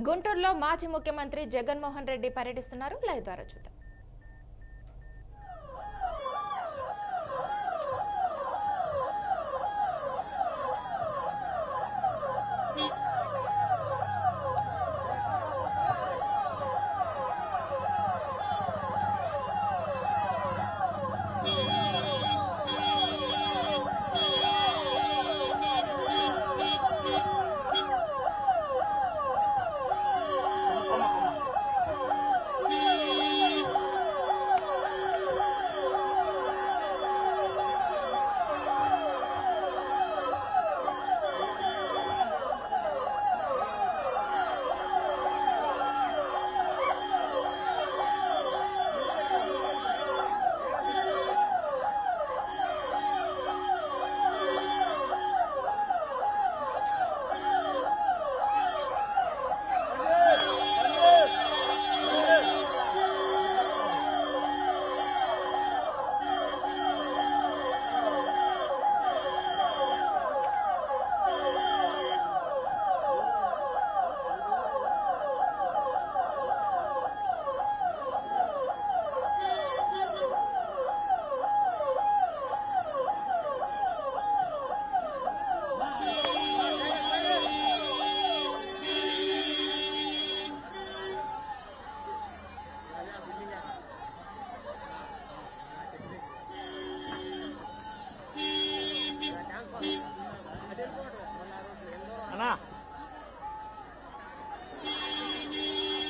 గుంటూరులో మాజీ ముఖ్యమంత్రి జగన్మోహన్ రెడ్డి పర్యటిస్తున్నారు. లైవ్ ద్వారా చూద్దాం.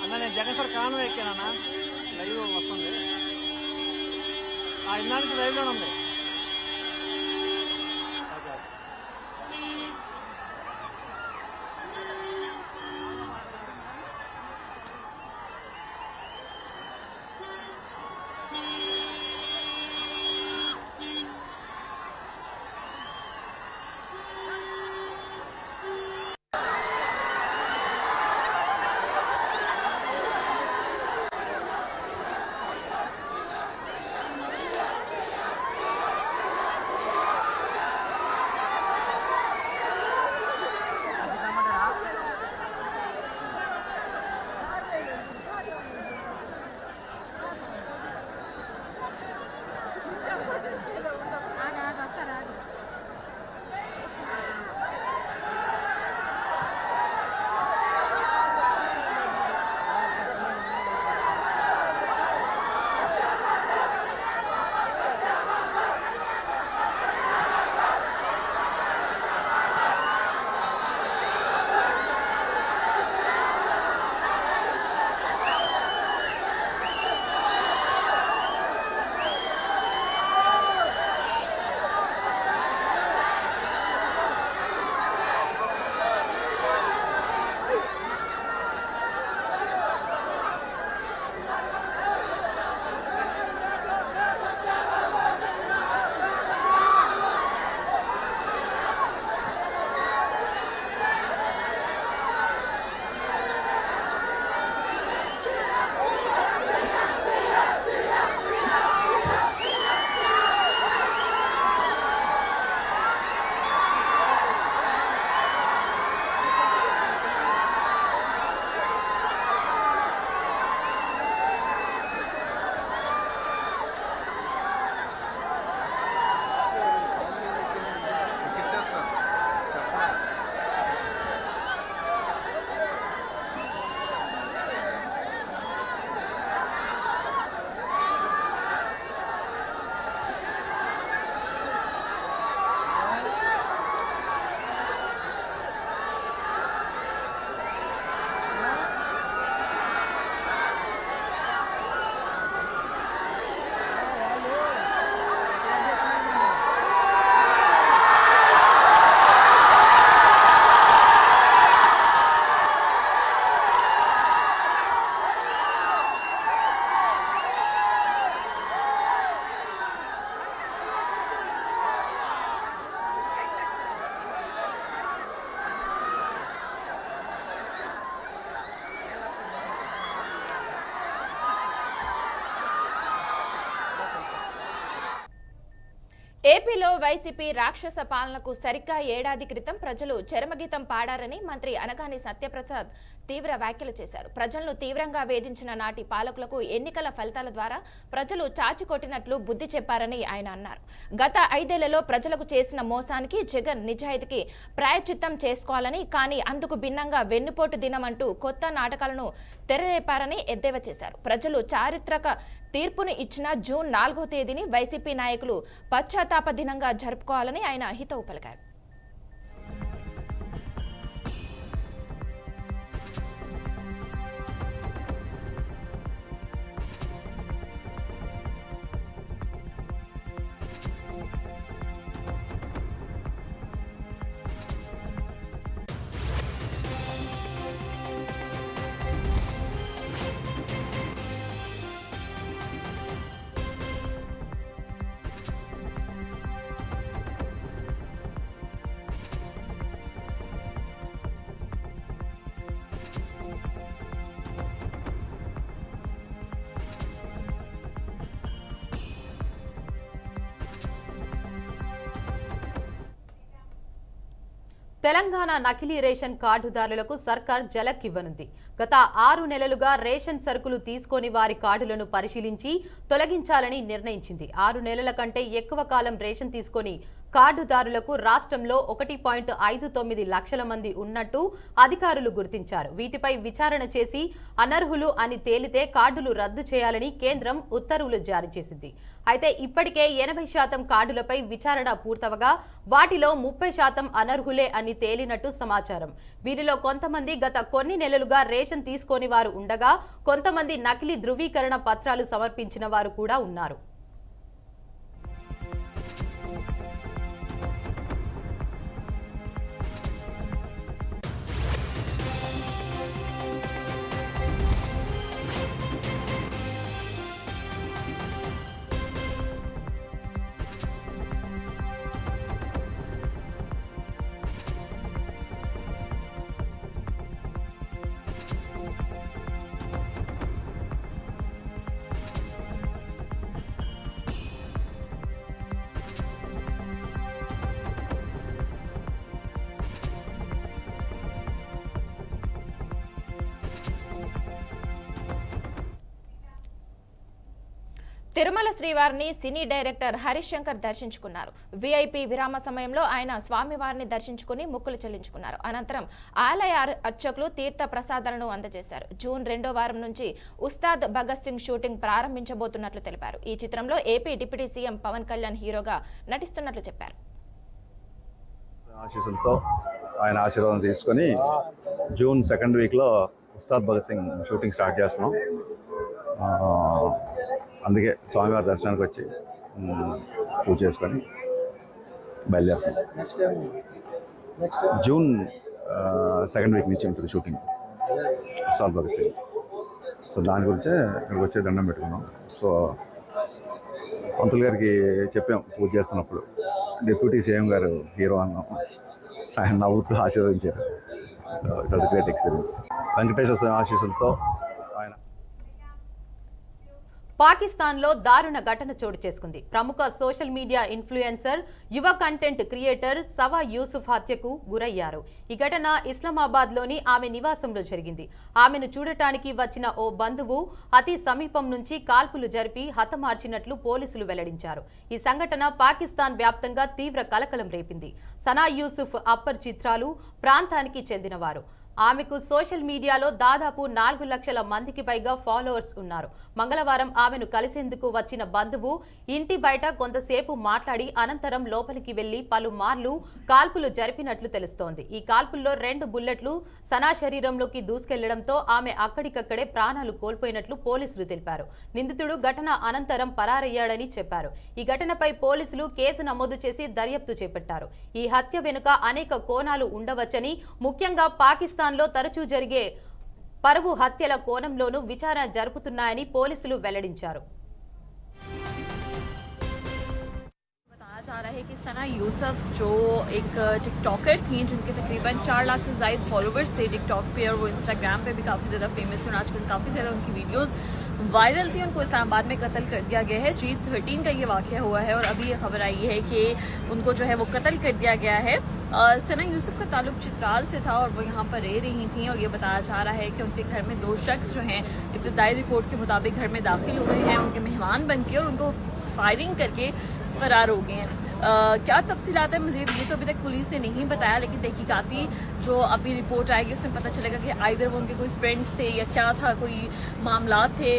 అన్న నేను జగన్ కాను ఎక్కానన్నా లైవ్ వస్తుంది ఇందానికి లైవ్లో ఉంది. ఏపీలో వైసీపీ రాక్షస పాలనకు సరిగ్గా ఏడాది క్రితం ప్రజలు చరమగీతం పాడారని మంత్రి అనగాని సత్యప్రసాద్ తీవ్ర వ్యాఖ్యలు చేశారు. ప్రజలను తీవ్రంగా వేధించిన నాటి పాలకులకు ఎన్నికల ఫలితాల ద్వారా ప్రజలు చాచికొట్టినట్లు బుద్ధి చెప్పారని ఆయన అన్నారు. గత 5 ఏళ్లలో ప్రజలకు చేసిన మోసానికి జగన్ నిజాయితీకి ప్రాయశ్చిత్తం చేసుకోవాలని, కానీ అందుకు భిన్నంగా వెన్నుపోటు దినం అంటూ కొత్త నాటకాలను తెరలేపారని ఎద్దేవా చేశారు. ప్రజలు చారిత్రక తీర్పును ఇచ్చిన జూన్ 4వ తేదీని వైసీపీ నాయకులు పశ్చాత్తాప దినంగా జరుపుకోవాలని ఆయన హితవు పలికారు. తెలంగాణ నకిలీ రేషన్ కార్డుదారులకు సర్కార్ జలక్ ఇవ్వనుంది. గత 6 నెలలుగా రేషన్ సరుకులు తీసుకొని వారి కార్డులను పరిశీలించి తొలగించాలని నిర్ణయించింది. 6 నెలల కంటే ఎక్కువ కాలం రేషన్ తీసుకొని కార్డుదారులకు రాష్ట్రంలో 1.59 లక్షల మంది ఉన్నట్టు అధికారులు గుర్తించారు. వీటిపై విచారణ చేసి అనర్హులు అని తేలితే కార్డులు రద్దు చేయాలని కేంద్రం ఉత్తర్వులు జారీ చేసింది. అయితే ఇప్పటికే 80% కార్డులపై విచారణ పూర్తవగా వాటిలో 30% అనర్హులే అని తేలినట్టు సమాచారం. వీరిలో కొంతమంది గత కొన్ని నెలలుగా రేషన్ తీసుకొని వారు ఉండగా, కొంతమంది నకిలీ ధృవీకరణ పత్రాలు సమర్పించిన వారు కూడా ఉన్నారు. తిరుమల శ్రీవారిని సినీ డైరెక్టర్ హరీష్ శంకర్ దర్శించుకున్నారు. వీఐపీ విరామ సమయంలో ఆయన స్వామివారిని దర్శించుకుని మొక్కులు చెల్లించుకున్నారు. అనంతరం ఆలయ అర్చకులు తీర్థ ప్రసాదాలను అందజేశారు. జూన్ 2వ వారం నుంచి ఉస్తాద్ భగత్ సింగ్ షూటింగ్ ప్రారంభించబోతున్నట్లు తెలిపారు. ఈ చిత్రంలో AP deputy CM Pawan Kalyan హీరోగా నటిస్తున్నట్లు చెప్పారు. ఆశీస్సులతో ఆయన ఆశీర్వాదం తీసుకొని జూన్ 2nd వీక్లో ఉస్తాద్ భగత్ సింగ్ షూటింగ్ స్టార్ట్ చేస్తున్నాం. అందుకే స్వామివారి దర్శనానికి వచ్చి పూజ చేసుకొని బయలుదేరుతాం. జూన్ 2nd వీక్ నుంచి ఉంటుంది షూటింగ్ ఉస్తాద్ భగత్ సింగ్. సో దాని గురించే ఇక్కడికి వచ్చి దండం పెట్టుకున్నాం. సో పంతులు గారికి చెప్పాం పూజ చేస్తున్నప్పుడు, డిప్యూటీ సీఎం గారు హీరో అన్నాం. ఆయన నవ్వుతూ ఆశీర్వదించారు. So it was a great experience. Venkateswara Swami ఆశీస్సులతో ఆయన. పాకిస్తాన్లో దారుణ ఘటన చోటు చేసుకుంది. ప్రముఖ సోషల్ మీడియా ఇన్ఫ్లుయెన్సర్, యువ కంటెంట్ క్రియేటర్ సవా యూసుఫ్ హత్యకు గురయ్యారు. ఈ ఘటన ఇస్లామాబాద్లోని ఆమె నివాసంలో జరిగింది. ఆమెను చూడటానికి వచ్చిన ఓ బంధువు అతి సమీపం నుంచి కాల్పులు జరిపి హతమార్చినట్లు పోలీసులు వెల్లడించారు. ఈ సంఘటన పాకిస్తాన్ వ్యాప్తంగా తీవ్ర కలకలం రేపింది. సనా యూసుఫ్ అప్పర్ చిత్రాలు ప్రాంతానికి చెందినవారు. ఆమెకు సోషల్ మీడియాలో దాదాపు 4 లక్షల మందికి పైగా ఫాలోవర్స్ ఉన్నారు. మంగళవారం ఆమెను కలిసేందుకు వచ్చిన బంధువు ఇంటి బయట కొంతసేపు మాట్లాడి అనంతరం లోపలికి వెళ్లి పలుమార్లు కాల్పులు జరిపినట్లు తెలుస్తోంది. ఈ కాల్పుల్లో 2 బుల్లెట్లు సనా శరీరంలోకి దూసుకెళ్లడంతో ఆమె అక్కడికక్కడే ప్రాణాలు కోల్పోయినట్లు పోలీసులు తెలిపారు. నిందితుడు ఘటన అనంతరం పరారయ్యాడని చెప్పారు. ఈ ఘటనపై పోలీసులు కేసు నమోదు చేసి దర్యాప్తు చేపట్టారు. ఈ హత్య వెనుక అనేక కోణాలు ఉండవచ్చని, ముఖ్యంగా పాకిస్తాన్ లో తరచూ జరిగే పరువు హత్యల కోణంలోనూ విచారణ జరుపుతున్నాయని పోలీసులు వెల్లడించారు. जा रहा है कि सना यूसुफ जो एक टिकटॉकर थी जिनके तकरीबन 4 लाख से ज़ायद फॉलोवर्स थे टिकटॉक पे, और वो इंस्टाग्राम पे भी काफ़ी ज़्यादा फेमस थे और आजकल काफ़ी ज़्यादा उनकी वीडियोस वायरल थी, उनको इस्लामाबाद में कत्ल कर दिया गया है। G13 का ये वाक़या हुआ है और अभी ये खबर आई है कि उनको जो है वो कत्ल कर दिया गया है। सना यूसुफ का ताल्लुक चित्राल से था और वो यहाँ पर रह रही थी और ये बताया जा रहा है कि उनके घर में 2 शख्स जो हैं इब्तदाई रिपोर्ट के मुताबिक घर में दाखिल हुए हैं, उनके मेहमान बन के और उनको फायरिंग करके फरार हो गए हैं। क्या तफसीलात है मज़ीद ये तो अभी तक पुलिस ने नहीं बताया, लेकिन तहकीकाती जो अभी रिपोर्ट आएगी उसमें पता चलेगा कि आइदर वो उनके कोई फ्रेंड्स थे या क्या था, कोई मामलात थे,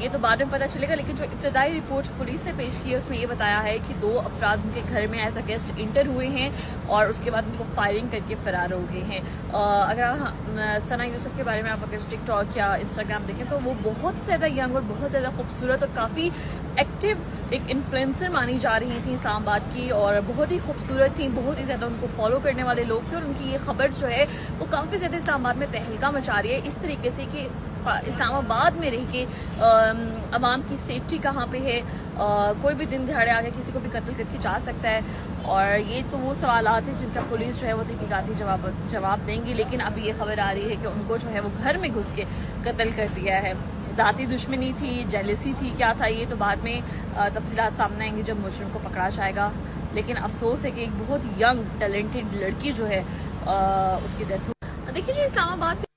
ये तो बाद में पता चलेगा। लेकिन जो इब्तदाई रिपोर्ट पुलिस ने पेश की है उसमें ये बताया है कि 2 अफराद उनके घर में एज अ गेस्ट इंटर हुए हैं और उसके बाद उनको फायरिंग करके फरार हो गए हैं। अगर सना यूसुफ के बारे में आप अगर टिकटॉक या इंस्टाग्राम देखें तो वो बहुत ज़्यादा यंग और बहुत ज़्यादा खूबसूरत और काफ़ी एक्टिव एक इन्फ्लुएंसर मानी जा रही थी इस्लामाबाद की और बहुत ही खूबसूरत थी, बहुत ही ज़्यादा उनको फॉलो करने वाले लोग थे और उनकी ये खबर जो है वो काफ़ी ज़्यादा इस्लामाबाद में तहलका मचा रही है इस तरीके से कि इस्लामाबाद में रह के अवाम की सेफ्टी कहाँ पे है, कोई भी दिन दिहाड़े आके किसी को भी कत्ल करके जा सकता है। और ये तो वो सवालात हैं जिनका पुलिस जो है वो तहकीकाती जवाब देंगी, लेकिन अभी ये खबर आ रही है कि उनको जो है वो घर में घुस के कत्ल कर दिया है। ज़ाती दुश्मनी थी, जेलसी थी, क्या था ये तो बाद में तफसीलात सामने आएंगी जब मुजरिम को पकड़ा जाएगा। लेकिन अफसोस है कि एक बहुत यंग टैलेंटेड लड़की जो है उसकी डेथ हो। देखिए जी इस्लामाबाद से